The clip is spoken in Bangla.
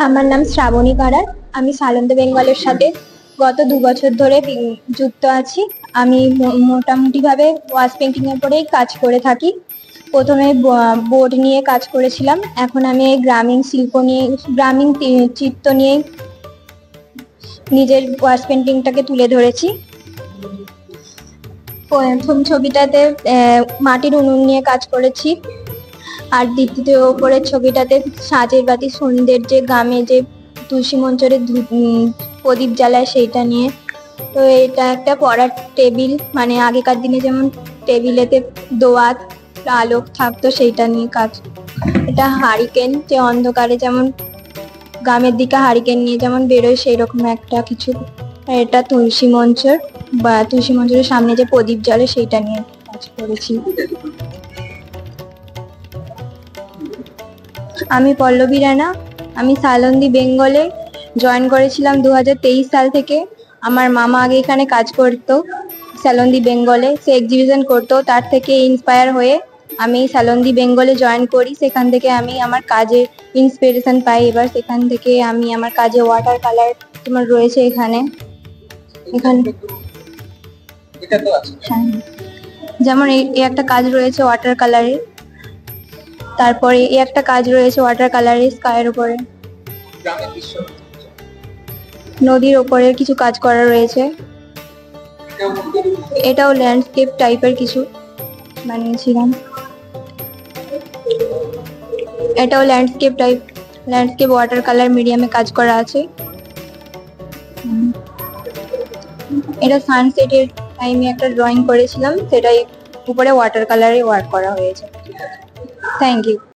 আমার নাম শ্রাবণী করার। আমি সালন্দে বেঙ্গলের সাথে গত 2 বছর ধরে যুক্ত আছি। আমি মোটামুটি ভাবে ওয়াশ পেন্টিং এর উপরেই কাজ করে থাকি। প্রথমে বোর্ড নিয়ে কাজ করেছিলাম, এখন আমি গ্রামীণ শিল্প নিয়ে, গ্রামীণ চিত্র নিয়ে নিজের ওয়াশ পেন্টিংটাকে তুলে ধরেছি। প্রথম ছবিটাতে মাটির উনুন নিয়ে কাজ করেছি, আর দ্বিতীয় ওপরের ছবিটাতে সাজের বাতি সৌন্দর্যে গ্রামে যে তুলসী মঞ্চরে প্রদীপ জ্বালায় সেইটা নিয়ে। তো এটা একটা পড়ার টেবিল, মানে আগেকার দিনে যেমন টেবিলেতে দোয়াত আলোক থাকতো সেইটা নিয়ে কাজ। এটা হারিকেন, যে অন্ধকারে যেমন গ্রামের দিকে হারিকেন নিয়ে যেমন বেরোয় সেই রকম একটা কিছু। এটা তুলসী মঞ্চের বা তুলসী মঞ্চের সামনে যে প্রদীপ জ্বলে সেইটা নিয়ে কাজ করেছি। আমি পল্লবী রানা। আমি সালন্দি বেঙ্গলে জয়েন করেছিলাম 2023 সাল থেকে। আমার মামা আগে এখানে কাজ করতো সালন্দি বেঙ্গলে, সে এক্সিবিশন করতো, তার থেকে ইন্সপায়ার হয়ে আমি সালন্দি বেঙ্গলে জয়েন করি। সেখান থেকে আমি আমার কাজে ইন্সপিরেশন পাই। এবার সেখান থেকে আমি আমার কাজে ওয়াটার কালার তোমার রয়েছে এখানে। হ্যাঁ, যেমন এই একটা কাজ রয়েছে ওয়াটার কালারে, তারপরে এই একটা কাজ রয়েছে ওয়াটার কালারে স্কাইয়ের উপরে, নদীর ওপরে কিছু কাজ করা রয়েছে। এটাও ল্যান্ডস্কেপ টাইপের কিছু বানিয়েছিলাম। এটাও landscape type, landscape water colour মিডিয়ামে কাজ করা আছে। এটা সানসেটের টাইমে একটা ড্রয়িং করেছিলাম, সেটাই উপরে ওয়াটার কালারে ওয়ার্ক করা হয়েছে। Thank you.